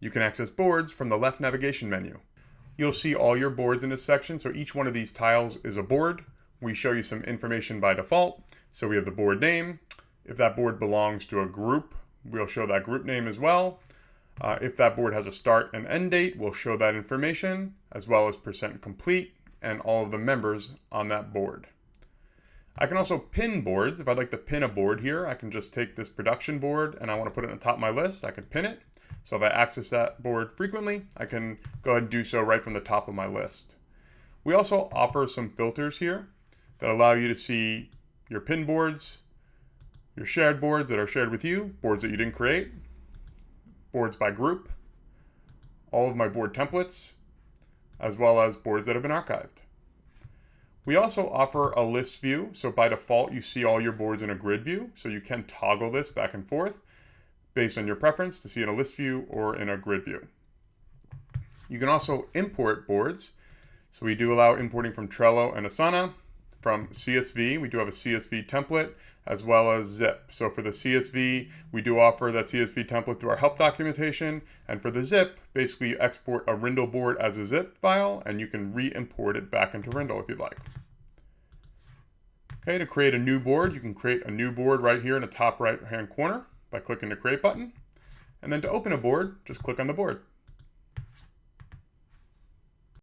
You can access boards from the left navigation menu. You'll see all your boards in this section, so each one of these tiles is a board. We show you some information by default. So we have the board name. If that board belongs to a group, we'll show that group name as well. If that board has a start and end date, we'll show that information, as well as percent complete and all of the members on that board. I can also pin boards. If I'd like to pin a board here, I can just take this production board and I want to put it on the top of my list, I can pin it. So if I access that board frequently, I can go ahead and do so right from the top of my list. We also offer some filters here that allow you to see your pin boards, your shared boards that are shared with you, boards that you didn't create, boards by group, all of my board templates, as well as boards that have been archived. We also offer a list view. So by default, you see all your boards in a grid view. So you can toggle this back and forth based on your preference to see in a list view or in a grid view. You can also import boards. So we do allow importing from Trello and Asana. From CSV, we do have a CSV template as well as zip. So for the CSV, we do offer that CSV template through our help documentation. And for the zip, basically you export a Rindle board as a zip file and you can re-import it back into Rindle if you'd like. Okay, to create a new board, you can create a new board right here in the top right-hand corner by clicking the Create button. And then to open a board, just click on the board.